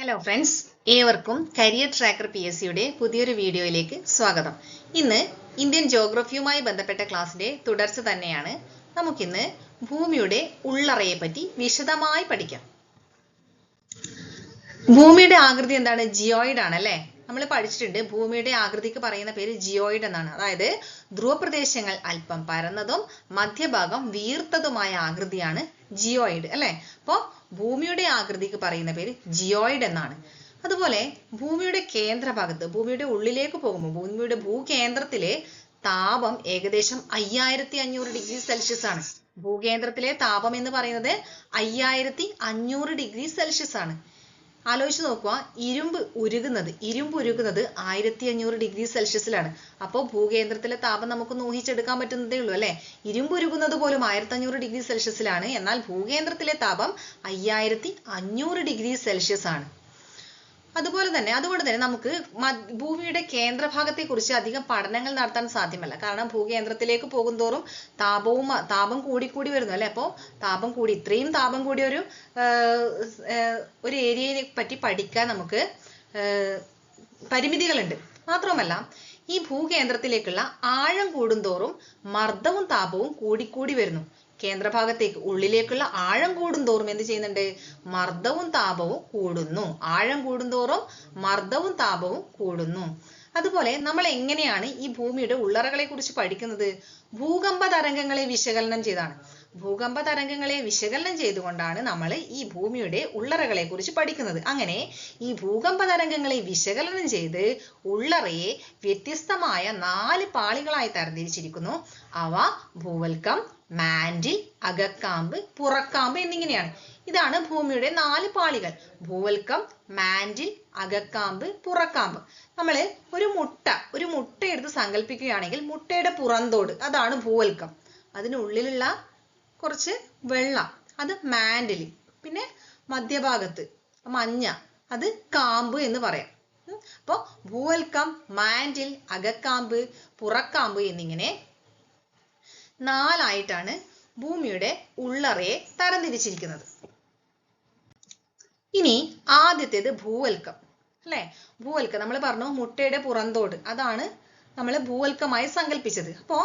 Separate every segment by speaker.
Speaker 1: Hello friends, ഏവർക്കും career tracker PSCയുടെ പുതിയൊരു വീഡിയോയിലേക്ക് സ്വാഗതം. ഇന്ന് ഇന്ത്യൻ ജോഗ്രഫിയുമായി ബന്ധപ്പെട്ട ക്ലാസ്സിന്റെ തുടർച്ച തന്നെയാണ്. നമുക്കിന്ന് ഭൂമിയുടെ ഉള്ളറയെ പറ്റി വിശദമായി പഠിക്കാം. ഭൂമിയുടെ ആകൃതി എന്താണ്? ജിയോയിഡ് ആണല്ലേ. നമ്മൾ പഠിച്ചിട്ടുണ്ട് ഭൂമിയുടെ ആകൃതിക്ക് പറയുന്ന പേര് ജിയോയിഡ് എന്നാണ്. അതായത് ധ്രുവപ്രദേശങ്ങൾ അല്പം പരന്നതും മധ്യഭാഗം വീർത്തതുമായ ആകൃതിയാണ് ജിയോയിഡ് അല്ലെ. അപ്പോൾ ഭൂമിയുടെ ആകൃതിക്ക് പറയുന്ന പേര് ജിയോയിഡ് എന്നാണ്. അതുപോലെ ഭൂമിയുടെ കേന്ദ്രഭാഗത്ത്, ഭൂമിയുടെ ഉള്ളിലേക്ക് പോകുമ്പോൾ ഭൂമിയുടെ ഭൂകേന്ദ്രത്തിലെ താപം ഏകദേശം 5500 ഡിഗ്രി സെൽഷ്യസ് ആണ്. ഭൂകേന്ദ്രത്തിലെ താപം എന്ന് പറയുന്നത് 5500 ഡിഗ്രി സെൽഷ്യസ് ആണ്. ആലോചിച്ച് നോക്കുക, ഇരുമ്പ് ഉരുകുന്നത് 1500 ഡിഗ്രി സെൽഷ്യസിലാണ്. അപ്പോൾ ഭൂകേന്ദ്രത്തിലെ താപം നമുക്ക് ഊഹിച്ചെടുക്കാൻ പറ്റുന്നതേ ഉള്ളൂ അല്ലെ. ഇരുമ്പ് ഉരുകുന്നത് പോലും 1500 ഡിഗ്രി സെൽഷ്യസിലാണ്. എന്നാൽ ഭൂകേന്ദ്രത്തിലെ താപം 5500 ഡിഗ്രി സെൽഷ്യസ് ആണ്. അതുകൊണ്ട് തന്നെ നമുക്ക് ഭൂമിയുടെ കേന്ദ്രഭാഗത്തെ കുറിച്ച് അധികം പഠനങ്ങൾ നടത്താൻ സാധ്യമല്ല. കാരണം ഭൂകേന്ദ്രത്തിലേക്ക് പോകുന്തോറും താപം കൂടിക്കൂടി വരുന്നു അല്ലെ. അപ്പോൾ ഇത്രയും താപം കൂടിയ ഒരു ഏരിയയെ പറ്റി പഠിക്കാൻ നമുക്ക് പരിമിതികളുണ്ട്. മാത്രമല്ല ഈ ഭൂകേന്ദ്രത്തിലേക്കുള്ള ആഴം കൂടുന്തോറും മർദ്ദവും താപവും കൂടിക്കൂടി വരുന്നു. കേന്ദ്രഭാഗത്തേക്ക് ഉള്ളിലേക്കുള്ള ആഴം കൂടുന്തോറും എന്ത് ചെയ്യുന്നുണ്ട്? മർദ്ദവും താപവും കൂടുന്നു. ആഴം കൂടുന്തോറും മർദ്ദവും താപവും കൂടുന്നു. അതുപോലെ നമ്മൾ എങ്ങനെയാണ് ഈ ഭൂമിയുടെ ഉള്ളറകളെ കുറിച്ച് പഠിക്കുന്നത്? ഭൂകമ്പ തരംഗങ്ങളെ വിശകലനം ചെയ്താണ്. ഭൂകമ്പ തരംഗങ്ങളെ വിശകലനം ചെയ്തുകൊണ്ടാണ് നമ്മൾ ഈ ഭൂമിയുടെ ഉള്ളറകളെ കുറിച്ച് പഠിക്കുന്നത്. അങ്ങനെ ഈ ഭൂകമ്പ തരംഗങ്ങളെ വിശകലനം ചെയ്ത് ഉള്ളറയെ വ്യത്യസ്തമായ 4 പാളികളായി തരംതിരിച്ചിരിക്കുന്നു. അവ ഭൂവൽക്കം, മാന്റിൽ, അകക്കാമ്പ്, പുറക്കാമ്പ് എന്നിങ്ങനെയാണ്. ഇതാണ് ഭൂമിയുടെ 4 പാളികൾ. ഭൂവൽക്കം, മാന്റിൽ, അകക്കാമ്പ്, പുറക്കാമ്പ്. നമ്മൾ ഒരു മുട്ട എടുത്ത് സങ്കല്പിക്കുകയാണെങ്കിൽ മുട്ടയുടെ പുറന്തോട് അതാണ് ഭൂവൽക്കം. അതിനുള്ളിലുള്ള കുറച്ച് വെള്ളം അത് മാന്റിൽ, പിന്നെ മധ്യഭാഗത്ത് മഞ്ഞ അത് കാമ്പ് എന്ന് പറയാം. അപ്പോൾ ഭൂവൽക്കം, മാന്റിൽ, അകക്കാമ്പ്, പുറക്കാമ്പ് എന്നിങ്ങനെ 4 ആയിട്ടാണ് ഭൂമിയുടെ ഉള്ളറയെ തരംതിരിച്ചിരിക്കുന്നത്. ഇനി ആദ്യത്തേത് ഭൂവൽക്കം അല്ലെ. ഭൂവൽക്കം നമ്മൾ പറഞ്ഞു മുട്ടയുടെ പുറന്തോട്, അതാണ് നമ്മൾ ഭൂവൽക്കമായി സങ്കല്പിച്ചത്. അപ്പോ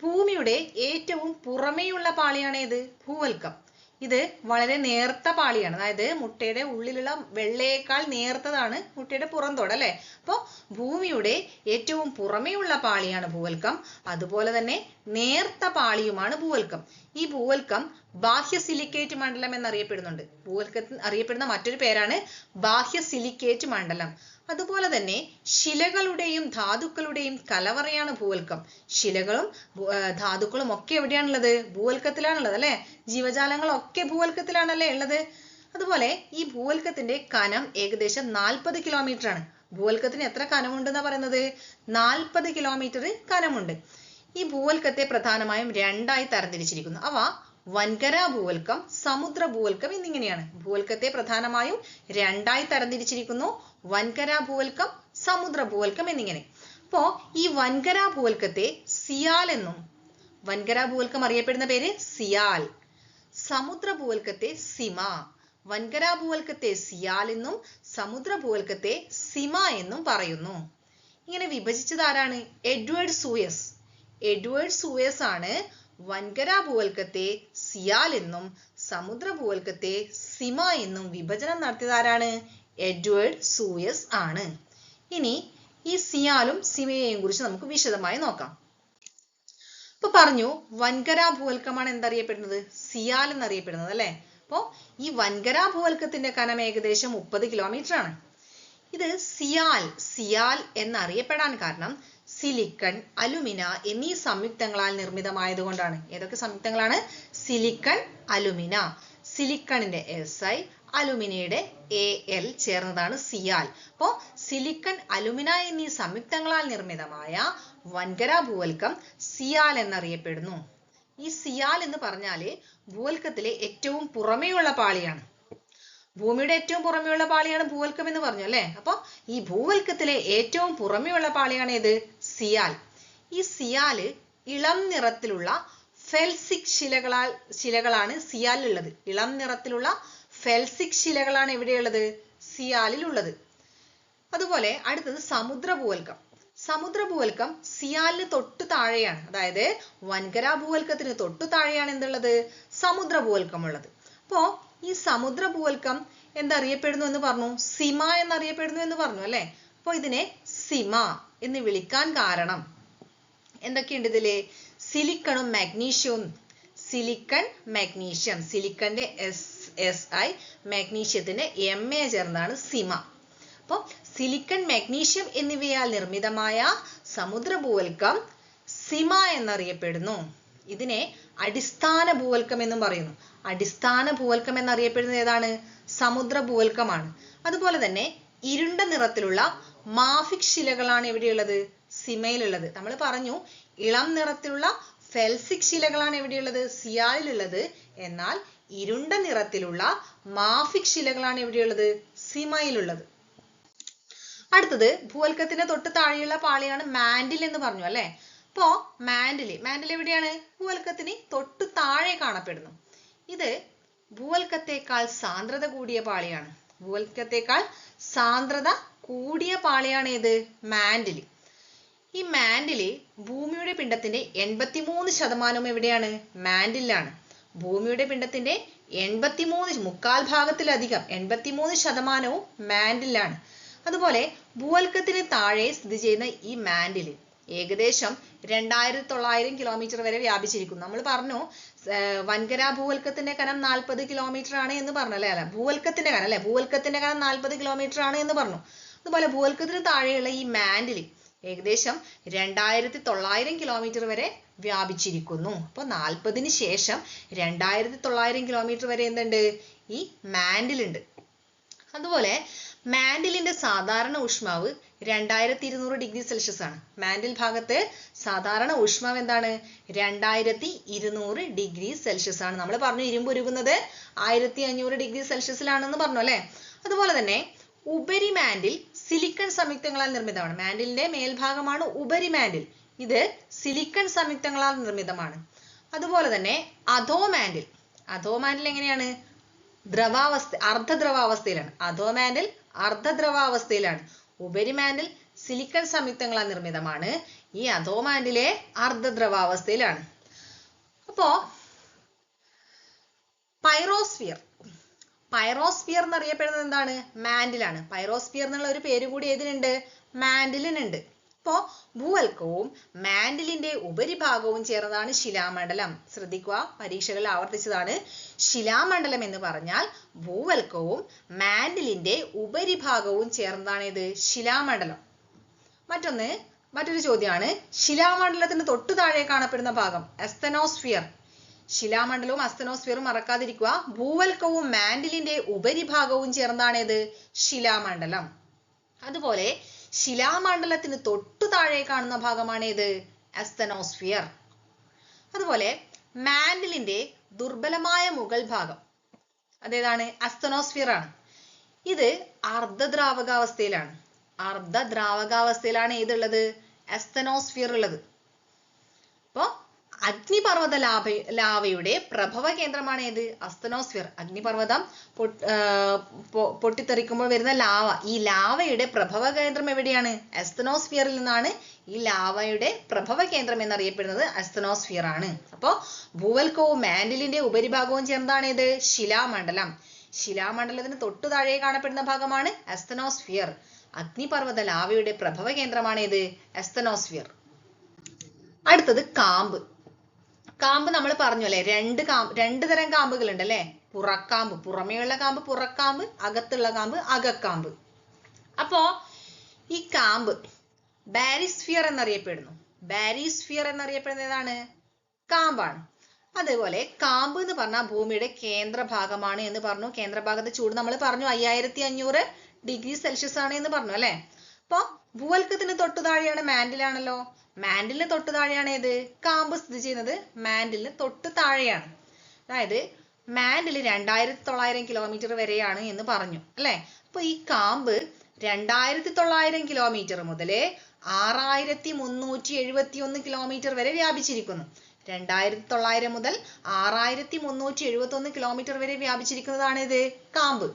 Speaker 1: ഭൂമിയുടെ ഏറ്റവും പുറമേയുള്ള പാളിയാണ് ഏത്? ഭൂവൽക്കം. ഇത് വളരെ നേർത്ത പാളിയാണ്. അതായത് മുട്ടയുടെ ഉള്ളിലുള്ള വെള്ളയേക്കാൾ നേർത്തതാണ് മുട്ടയുടെ പുറന്തോട് അല്ലെ. അപ്പോൾ ഭൂമിയുടെ ഏറ്റവും പുറമേയുള്ള പാളിയാണ് ഭൂവൽക്കം. അതുപോലെ തന്നെ നേർത്ത പാളിയുമാണ് ഭൂവൽക്കം. ഈ ഭൂവൽക്കം ബാഹ്യ സിലിക്കേറ്റ് മണ്ഡലം എന്നറിയപ്പെടുന്നുണ്ട്. ഭൂവൽക്കത്തിൽ അറിയപ്പെടുന്ന മറ്റൊരു പേരാണ് ബാഹ്യ സിലിക്കേറ്റ് മണ്ഡലം. അതുപോലെ തന്നെ ശിലകളുടെയും ധാതുക്കളുടെയും കലവറയാണ് ഭൂവൽക്കം. ശിലകളും ധാതുക്കളും ഒക്കെ എവിടെയാണുള്ളത്? ഭൂവൽക്കത്തിലാണുള്ളത് അല്ലെ. ജീവജാലങ്ങളൊക്കെ ഭൂവൽക്കത്തിലാണല്ലേ ഉള്ളത്. അതുപോലെ ഈ ഭൂവൽക്കത്തിന്റെ കനം ഏകദേശം 40 കിലോമീറ്റർ ആണ്. ഭൂവൽക്കത്തിന് എത്ര കനമുണ്ടെന്നാ പറയുന്നത്? 40 കിലോമീറ്റർ കനമുണ്ട്. ഈ ഭൂവൽക്കത്തെ പ്രധാനമായും 2ആയി തരംതിരിച്ചിരിക്കുന്നു. അവ വൻകര ഭൂവൽക്കം, സമുദ്ര ഭൂവൽക്കം എന്നിങ്ങനെയാണ്. ഭൂവൽക്കത്തെ പ്രധാനമായും 2ആയി തരംതിരിച്ചിരിക്കുന്നു. വൻകര ഭൂവൽക്കം, സമുദ്ര ഭൂവൽക്കം എന്നിങ്ങനെ. അപ്പോ ഈ വൻകര ഭൂവൽക്കത്തെ സിയാൽ എന്നും, വൻകര ഭൂവൽക്കം അറിയപ്പെടുന്ന പേര് സിയാൽ. സമുദ്ര ഭൂവൽക്കത്തെ സിമ. വൻകര ഭൂവൽക്കത്തെ സിയാൽ എന്നും സമുദ്ര ഭൂവൽക്കത്തെ സിമ എന്നും പറയുന്നു. ഇങ്ങനെ വിഭജിച്ചത് ആരാണ്? Edward Suez. എഡ്വേർഡ് സൂയസ് ആണ് വൻകര ഭൂവൽക്കത്തെ സിയാൽ എന്നും സമുദ്ര ഭൂവൽക്കത്തെ സിമ എന്നും വിഭജനം നടത്തിയത് ആരാണ്? എഡ്വേർഡ് സൂയസ് ആണ്. ഇനി ഈ സിയാലും സിമയെയും കുറിച്ച് നമുക്ക് വിശദമായി നോക്കാം. ഇപ്പൊ പറഞ്ഞു വൻകര ഭൂവൽക്കമാണ് എന്തറിയപ്പെടുന്നത്? സിയാൽ എന്നറിയപ്പെടുന്നത് അല്ലെ. അപ്പോൾ ഈ വൻകര ഭൂവൽക്കത്തിന്റെ കനം ഏകദേശം 30 കിലോമീറ്റർ ആണ്. ഇത് സിയാൽ എന്നറിയപ്പെടാൻ കാരണം സിലിക്കൺ, അലുമിന എന്നീ സംയുക്തങ്ങളാൽ നിർമ്മിതമായതുകൊണ്ടാണ്. ഏതൊക്കെ സംയുക്തങ്ങളാണ്? Silicon, alumina. സിലിക്കണിന്റെ Si, അലുമിനയുടെ Al ചേർന്നതാണ് സിയാൽ. അപ്പോ സിലിക്കൺ, അലുമിന എന്നീ സംയുക്തങ്ങളാൽ നിർമ്മിതമായ വൻകര ഭൂവൽക്കം സിയാൽ എന്നറിയപ്പെടുന്നു. ഈ സിയാൽ എന്ന് പറഞ്ഞാല് ഭൂവൽക്കത്തിലെ ഏറ്റവും പുറമേയുള്ള പാളിയാണ്. ഭൂമിയുടെ ഏറ്റവും പുറമേയുള്ള പാളിയാണ് ഭൂവൽക്കം എന്ന് പറഞ്ഞു അല്ലെ. അപ്പൊ ഈ ഭൂവൽക്കത്തിലെ ഏറ്റവും പുറമേയുള്ള പാളിയാണ് ഏത്? സിയാൽ. ഈ സിയാല് ഇളം നിറത്തിലുള്ള ഫെൽസിക് ശിലകളാണ് സിയാലിലുള്ളത്. ഇളം നിറത്തിലുള്ള ഫെൽസിക് ശിലകളാണ് എവിടെയുള്ളത്? സിയാലിലുള്ളത്. അതുപോലെ അടുത്തത് സമുദ്രഭൂവൽക്കം. സമുദ്രഭൂവൽക്കം സിയാലിന് തൊട്ടു താഴെയാണ്. അതായത് വൻകര ഭൂവൽക്കത്തിന് തൊട്ടു താഴെയാണ് എന്തുള്ളത്? സമുദ്രഭൂവൽക്കം ഉള്ളത്. അപ്പോ ഈ സമുദ്രഭൂവൽക്കം എന്തറിയപ്പെടുന്നു എന്ന് പറഞ്ഞു? സിമ എന്നറിയപ്പെടുന്നു എന്ന് പറഞ്ഞു അല്ലെ. അപ്പൊ ഇതിനെ സിമ എന്ന് വിളിക്കാൻ കാരണം എന്തൊക്കെയുണ്ട് ഇതില്? സിലിക്കണും മാഗ്നീഷ്യവും. Silicon, magnesium. സിലിക്കന്റെ SI, മാഗ്നീഷ്യത്തിന്റെ MA ചേർന്നാണ് സിമ. അപ്പൊ സിലിക്കൺ, മാഗ്നീഷ്യം എന്നിവയാൽ നിർമ്മിതമായ സമുദ്രഭൂവൽക്കം സിമ എന്നറിയപ്പെടുന്നു. ഇതിനെ അടിസ്ഥാന ഭൂവൽക്കം എന്നും പറയുന്നു. അടിസ്ഥാന ഭൂവൽക്കം എന്നറിയപ്പെടുന്നത് ഏതാണ്? സമുദ്രഭൂവൽക്കമാണ്. അതുപോലെ തന്നെ ഇരുണ്ട നിറത്തിലുള്ള മാഫിക് ശിലകളാണ് എവിടെയുള്ളത്? സിമയിലുള്ളത്. നമ്മൾ പറഞ്ഞു ഇളം നിറത്തിലുള്ള ഫെൽസിക് ശിലകളാണ് എവിടെയുള്ളത്? സിയാലിലുള്ളത്. എന്നാൽ ഇരുണ്ട നിറത്തിലുള്ള മാഫിക് ശിലകളാണ് എവിടെയുള്ളത്? സിമയിലുള്ളത്. അടുത്തത് ഭൂവൽക്കത്തിന് തൊട്ട് താഴെയുള്ള പാളിയാണ് മാന്റിൽ എന്ന് പറഞ്ഞു അല്ലെ. അപ്പോ മാന്റിൽ എവിടെയാണ്? ഭൂവൽക്കത്തിന് തൊട്ടു താഴെ കാണപ്പെടുന്നു. ഇത് ഭൂവൽക്കത്തേക്കാൾ സാന്ദ്രത കൂടിയ പാളിയാണ്. ഭൂവൽക്കത്തേക്കാൾ സാന്ദ്രത കൂടിയ പാളിയാണ് ഏത്? മാന്റിൽ. ഈ മാന്റിൽ ഭൂമിയുടെ പിണ്ഡത്തിന്റെ 83% എവിടെയാണ്? മാന്റിലാണ്. ഭൂമിയുടെ പിണ്ഡത്തിന്റെ 83, മുക്കാൽ ഭാഗത്തിലധികം 83% മാന്റിലാണ്. അതുപോലെ ഭൂവൽക്കത്തിന് താഴെ സ്ഥിതി ചെയ്യുന്ന ഈ മാന്റിൽ ഏകദേശം 2900 കിലോമീറ്റർ വരെ വ്യാപിച്ചിരിക്കുന്നു. നമ്മൾ പറഞ്ഞു വൻകര ഭൂവൽക്കത്തിന്റെ കനം 40 കിലോമീറ്റർ ആണ് എന്ന് പറഞ്ഞല്ലേ. അല്ല, ഭൂവൽക്കത്തിന്റെ കനം 40 കിലോമീറ്റർ ആണ് എന്ന് പറഞ്ഞു. അതുപോലെ ഭൂവൽക്കത്തിന് താഴെയുള്ള ഈ മാന്റിൽ ഏകദേശം 2900 കിലോമീറ്റർ വരെ വ്യാപിച്ചിരിക്കുന്നു. അപ്പോൾ 40-ന് ശേഷം 2900 കിലോമീറ്റർ വരെ എന്തുണ്ട്? ഈ മാന്റിലുണ്ട്. അതുപോലെ മാന്റിലിന്റെ സാധാരണ ഊഷ്മാവ് 2200 ഡിഗ്രി സെൽഷ്യസ് ആണ്. മാന്റിൽ ഭാഗത്ത് സാധാരണ ഊഷ്മാവ് എന്താണ്? 2200 ഡിഗ്രി സെൽഷ്യസ് ആണ്. നമ്മൾ പറഞ്ഞു ഇരുമ്പ് ഉരുകുന്നത് 1500 ഡിഗ്രി സെൽഷ്യസിലാണെന്ന് പറഞ്ഞു അല്ലെ. അതുപോലെ തന്നെ ഉപരിമാന്റിൽ സിലിക്കൺ സംയുക്തങ്ങളാൽ നിർമ്മിതമാണ്. മാന്റിലിന്റെ മേൽഭാഗമാണ് ഉപരിമാന്റിൽ. ഇത് സിലിക്കൺ സംയുക്തങ്ങളാൽ നിർമ്മിതമാണ്. അതുപോലെ തന്നെ അധോമാന്റിൽ എങ്ങനെയാണ്? അർദ്ധദ്രവാവസ്ഥയിലാണ്. അധോമാന്റിൽ അർദ്ധദ്രവാവസ്ഥയിലാണ്. ഉപരിമാന്റിൽ സിലിക്കൺ സംയുക്തങ്ങളാൽ നിർമ്മിതമാണ്. ഈ അധോമാന്റിലെ അർദ്ധദ്രവാവസ്ഥയിലാണ്. അപ്പോ പൈറോസ്ഫിയർ എന്നറിയപ്പെടുന്നത് എന്താണ്? മാന്റിലാണ്. പൈറോസ്ഫിയർ എന്നുള്ള ഒരു പേര് കൂടി ഏതിനുണ്ട്? മാന്റിലിനുണ്ട്. അപ്പോ ഭൂവൽക്കവും മാന്റിലിന്റെ ഉപരിഭാഗവും ചേർന്നതാണ് ശിലാമണ്ഡലം. ശ്രദ്ധിക്കുക, പരീക്ഷകളിൽ ആവർത്തിച്ചതാണ്. ശിലാമണ്ഡലം എന്ന് പറഞ്ഞാൽ ഭൂവൽക്കവും മാന്റിലിന്റെ ഉപരിഭാഗവും ചേർന്നതാണ് ഇത് ശിലാമണ്ഡലം. മറ്റൊരു ചോദ്യമാണ്, ശിലാമണ്ഡലത്തിന് തൊട്ടു താഴെ കാണപ്പെടുന്ന ഭാഗം അസ്തനോസ്ഫിയർ. ശിലാമണ്ഡലവും അസ്തനോസ്ഫിയറും മറക്കാതിരിക്കുക. ഭൂവൽക്കവും മാന്റിലിന്റെ ഉപരിഭാഗവും ചേർന്നതാണ് ഇത് ശിലാമണ്ഡലം. അതുപോലെ ശിലാമണ്ഡലത്തിന് തൊട്ടു താഴെ കാണുന്ന ഭാഗമാണ് ഏത്? അസ്തനോസ്ഫിയർ. അതുപോലെ മാന്റിലിന്റെ ദുർബലമായ മുകൾ ഭാഗം അതേതാണ്? അസ്തനോസ്ഫിയർ ആണ്. ഇത് അർദ്ധദ്രാവകാവസ്ഥയിലാണ്. അർദ്ധദ്രാവകാവസ്ഥയിലാണ് ഏതുള്ളത്? അസ്തനോസ്ഫിയർ ഉള്ളത്. അപ്പോ അഗ്നിപർവ്വത ലാവയുടെ പ്രഭവ കേന്ദ്രമാണ് ഏത്? അസ്തനോസ്ഫിയർ. അഗ്നിപർവ്വതം പൊട്ടിത്തെറിക്കുമ്പോൾ വരുന്ന ലാവ, ഈ ലാവയുടെ പ്രഭവ കേന്ദ്രം എവിടെയാണ്? അസ്തനോസ്ഫിയറിൽ നിന്നാണ് ഈ ലാവയുടെ പ്രഭവ കേന്ദ്രം എന്നറിയപ്പെടുന്നത് അസ്തനോസ്ഫിയർ ആണ്. അപ്പോൾ ഭൂവൽക്കവും മാന്റിലിന്റെ ഉപരിഭാഗവും ചേർന്നതാണ് ഏത്? ശിലാമണ്ഡലം. ശിലാമണ്ഡലത്തിന് തൊട്ടു താഴെ കാണപ്പെടുന്ന ഭാഗമാണ് അസ്തനോസ്ഫിയർ. അഗ്നിപർവ്വത ലാവയുടെ പ്രഭവ കേന്ദ്രമാണ് ഏത്? അസ്തനോസ്ഫിയർ. അടുത്തത് കാമ്പ്. നമ്മൾ പറഞ്ഞു അല്ലെ, രണ്ട് തരം കാമ്പുകൾ ഉണ്ട് അല്ലെ. പുറക്കാമ്പ്, പുറമേയുള്ള കാമ്പ് പുറക്കാമ്പ്, അകത്തുള്ള കാമ്പ് അകക്കാമ്പ്. അപ്പോ ഈ കാമ്പ് ബാരിസ്ഫിയർ എന്നറിയപ്പെടുന്നു. ബാരിസ്ഫിയർ എന്നറിയപ്പെടുന്നത് ഏതാണ്? കാമ്പാണ്. അതേപോലെ കാമ്പ് എന്ന് പറഞ്ഞാൽ ഭൂമിയുടെ കേന്ദ്രഭാഗമാണ് എന്ന് പറഞ്ഞു. കേന്ദ്രഭാഗത്തെ ചൂട് നമ്മൾ പറഞ്ഞു 5500 ഡിഗ്രി സെൽഷ്യസ് ആണ് എന്ന് പറഞ്ഞു അല്ലെ. അപ്പൊ ഭൂവൽക്കത്തിന് തൊട്ടു താഴെയാണ് മാന്റിലാണല്ലോ. മാന്റിലിന് തൊട്ടു താഴെയാണ് ഏത്? കാമ്പ് സ്ഥിതി ചെയ്യുന്നത് മാന്റിലിന് തൊട്ടു താഴെയാണ്. അതായത് മാന്റിൽ 2900 കിലോമീറ്റർ വരെയാണ് എന്ന് പറഞ്ഞു അല്ലെ. അപ്പൊ ഈ കാമ്പ് 2900 കിലോമീറ്റർ മുതൽ 6371 കിലോമീറ്റർ വരെ വ്യാപിച്ചിരിക്കുന്നു. 2900 മുതൽ 6371 കിലോമീറ്റർ വരെ വ്യാപിച്ചിരിക്കുന്നതാണ് ഇത് കാമ്പ്.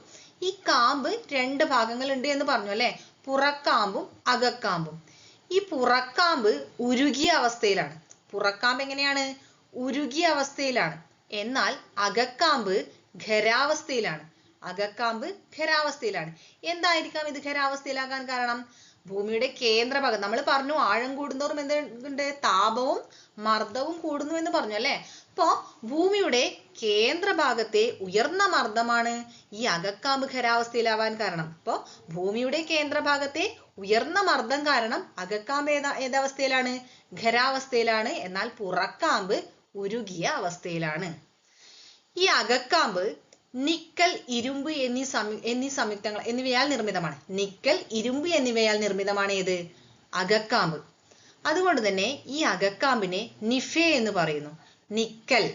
Speaker 1: ഈ കാമ്പ് രണ്ട് ഭാഗങ്ങളുണ്ട് എന്ന് പറഞ്ഞു അല്ലെ, പുറക്കാമ്പും അകക്കാമ്പും. ഈ പുറക്കാമ്പ് ഉരുകിയ അവസ്ഥയിലാണ്. പുറക്കാമ്പ് എങ്ങനെയാണ്? ഉരുകിയ അവസ്ഥയിലാണ്. എന്നാൽ അകക്കാമ്പ് ഖരാവസ്ഥയിലാണ്. അകക്കാമ്പ് ഖരാവസ്ഥയിലാണ്. എന്തായിരിക്കാം ഇത് ഖരാവസ്ഥയിലാകാൻ കാരണം? ഭൂമിയുടെ കേന്ദ്രഭാഗം, നമ്മൾ പറഞ്ഞു ആഴം കൂടുന്തോറും എന്തുണ്ട്? താപവും മർദ്ദവും കൂടുന്നു എന്ന് പറഞ്ഞു അല്ലെ. അപ്പോ ഭൂമിയുടെ കേന്ദ്രഭാഗത്തെ ഉയർന്ന മർദ്ദമാണ് ഈ അകക്കാമ്പ് ഖരാവസ്ഥയിലാവാൻ കാരണം. അപ്പോ ഭൂമിയുടെ കേന്ദ്രഭാഗത്തെ ഉയർന്ന മർദ്ദം കാരണം അകക്കാമ്പ് ഏതവസ്ഥയിലാണ്? ഖരാവസ്ഥയിലാണ്. എന്നാൽ പുറക്കാമ്പ് ഉരുകിയ അവസ്ഥയിലാണ്. ഈ അകക്കാമ്പ് നിക്കൽ, ഇരുമ്പ് എന്നിവയാൽ നിർമ്മിതമാണ്. നിക്കൽ, ഇരുമ്പ് എന്നിവയാൽ നിർമ്മിതമാണ് ഏത്? അകക്കാമ്പ്. അതുകൊണ്ട് തന്നെ ഈ അകക്കാമ്പിനെ നിഫെ എന്ന് പറയുന്നു. നിക്കൽ,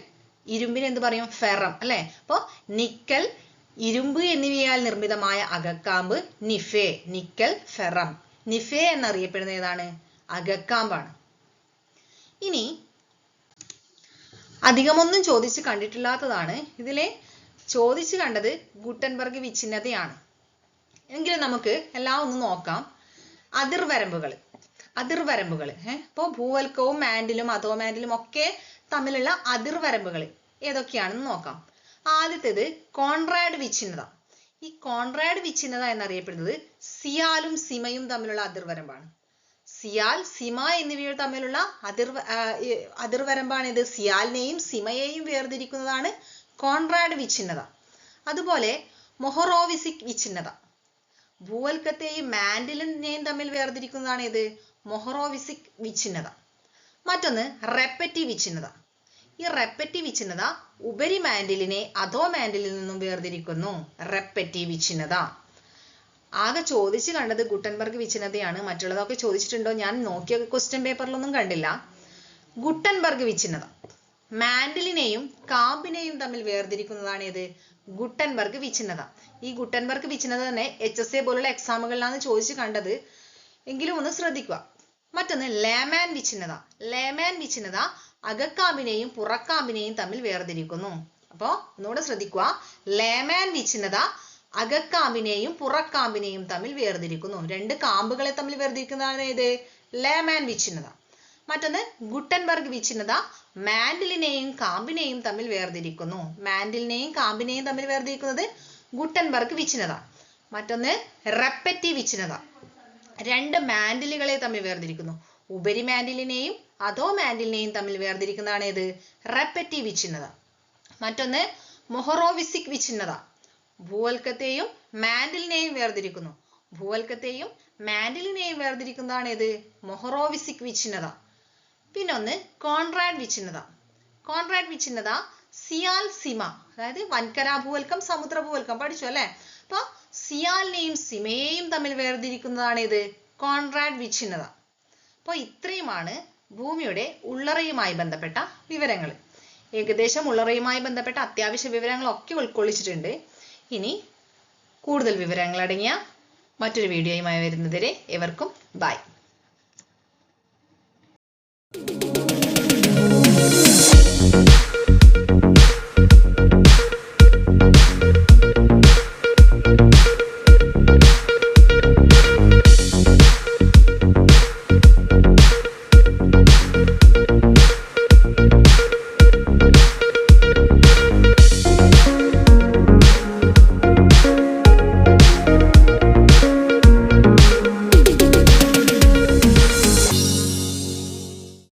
Speaker 1: ഇരുമ്പിന് എന്ത് പറയും? ഫെറം അല്ലെ. അപ്പൊ നിക്കൽ, ഇരുമ്പ് എന്നിവയാൽ നിർമ്മിതമായ അകക്കാമ്പ് നിഫെ, നിക്കൽ ഫെറം. നിഫെ എന്നറിയപ്പെടുന്ന ഏതാണ്? അകക്കാമ്പാണ്. ഇനി അധികമൊന്നും ചോദിച്ച് കണ്ടിട്ടില്ലാത്തതാണ്. ഇതിലെ ചോദിച്ചു കണ്ടത് ഗുട്ടൻബർഗ് വിച്ഛിന്നതയാണ്. എങ്കിലും നമുക്ക് എല്ലാം ഒന്ന് നോക്കാം. അതിർവരമ്പുകൾ. അപ്പോൾ ഭൂവൽക്കവും മാന്റിലും അധോമാന്റിലും ഒക്കെ തമ്മിലുള്ള അതിർവരമ്പുകൾ ഏതൊക്കെയാണെന്ന് നോക്കാം. ആദ്യത്തേത് കോൺറാഡ് വിച്ഛിന്നത. ഈ കോൺറാഡ് വിച്ഛിന്നത എന്നറിയപ്പെടുന്നത് സിയാലും സിമയും തമ്മിലുള്ള അതിർവരമ്പാണ്. സിയാൽ, സിമ എന്നിവ തമ്മിലുള്ള അതിർവരമ്പാണ് ഇത്. സിയാലിനെയും സിമയെയും വേർതിരിക്കുന്നതാണ് കോൺറാഡ് വിച്ഛിന്നത. അതുപോലെ മൊഹറോവിസിക് വിച്ഛിന്നത. ഭൂവൽക്കത്തെയും മാന്റിലിനെയും തമ്മിൽ വേർതിരിക്കുന്നതാണ് ഇത്. മൊഹറോവിസിക് വിച്ഛിന്നത. മറ്റൊന്ന് റെപ്പറ്റി വിച്ഛിന്നത. ഈ റെപ്പറ്റി വിച്ഛിന്നത ഉപരിമാന്റിലിനെ അധോമാന്റിലിൽ നിന്നും വേർതിരിക്കുന്നു. റെപ്പറ്റി വിച്ഛിന്നത. ആകെ ചോദിച്ചു കണ്ടത് ഗുട്ടൻബർഗ് വിച്ഛിന്നതയാണ്. മറ്റുള്ളതൊക്കെ ചോദിച്ചിട്ടുണ്ടോ? ഞാൻ നോക്കിയ ക്വസ്റ്റ്യൻ പേപ്പറിലൊന്നും കണ്ടില്ല. ഗുട്ടൻബർഗ് വിച്ഛിന്നത മാന്റിലിനെയും കാമ്പിനെയും തമ്മിൽ വേർതിരിക്കുന്നതാണ് ഏത്? ഗുട്ടൻബർഗ് വിച്ഛിന്നത. ഈ ഗുട്ടൻബർഗ് വിച്ഛിന്നത തന്നെ HSA പോലുള്ള എക്സാമുകളിലാണ് ചോദിച്ചു കണ്ടത്. എങ്കിലും ഒന്ന് ശ്രദ്ധിക്കുക. മറ്റൊന്ന് ലേമാൻ വിച്ഛിന്നത. ലേമാൻ വിച്ഛിന്നത അകക്കാമ്പിനെയും പുറക്കാമ്പിനെയും തമ്മിൽ വേർതിരിക്കുന്നു. അപ്പോ ഒന്നുകൂടെ ശ്രദ്ധിക്കുക. ലേമാൻ വിച്ഛിന്നത അകക്കാമ്പിനെയും പുറക്കാമ്പിനെയും തമ്മിൽ വേർതിരിക്കുന്നു. രണ്ട് കാമ്പുകളെ തമ്മിൽ വേർതിരിക്കുന്നതാണ് ഏത്? ലേമാൻ വിച്ഛിന്നത. മറ്റൊന്ന് ഗുട്ടൻബർഗ് വിച്ഛിന്നത മാന്റിലിനെയും കാമ്പിനെയും തമ്മിൽ വേർതിരിക്കുന്നു. മാന്റിലിനെയും കാമ്പിനെയും തമ്മിൽ വേർതിരിക്കുന്നത് ഗുട്ടൻബർഗ് വിച്ഛിന്നത. മറ്റൊന്ന് റെപ്പറ്റി വിച്ഛിന്നത. രണ്ട് മാന്റിലുകളെ തമ്മിൽ വേർതിരിക്കുന്നു. ഉപരിമാന്റിലിനെയും അധോമാന്റിലിനെയും തമ്മിൽ വേർതിരിക്കുന്നതാണ് ഏത്? റെപ്പറ്റി വിച്ഛിന്നത. മറ്റൊന്ന് മൊഹറോവിസിക് വിച്ഛിന്നത. ഭൂവൽക്കത്തെയും മാന്റിലിനെയും വേർതിരിക്കുന്നു. ഭൂവൽക്കത്തെയും മാന്റിലിനെയും വേർതിരിക്കുന്നതാണ് ഏത്? മൊഹറോവിസിക് വിച്ഛിന്നത. പിന്നൊന്ന് കോൺറാഡ് വിച്ഛിന്നത. കോൺറാഡ് വിച്ഛിന്നത സിയാൽ, സിമ, അതായത് വൻകരാ ഭൂവൽക്കം, സമുദ്ര ഭൂവൽക്കം പഠിച്ചു അല്ലെ. അപ്പൊ സിയാലിനെയും സിമയെയും തമ്മിൽ വേർതിരിക്കുന്നതാണ് ഇത്? കോൺറാഡ് വിച്ഛിന്നത. അപ്പോൾ ഇത്രയുമാണ് ഭൂമിയുടെ ഉള്ളറയുമായി ബന്ധപ്പെട്ട വിവരങ്ങൾ. ഏകദേശം ഉള്ളറയുമായി ബന്ധപ്പെട്ട അത്യാവശ്യ വിവരങ്ങളൊക്കെ ഉൾക്കൊള്ളിച്ചിട്ടുണ്ട്. ഇനി കൂടുതൽ വിവരങ്ങൾ അടങ്ങിയ മറ്റൊരു വീഡിയോയുമായി വരുന്നതുവരെ എവർക്കും ബൈ.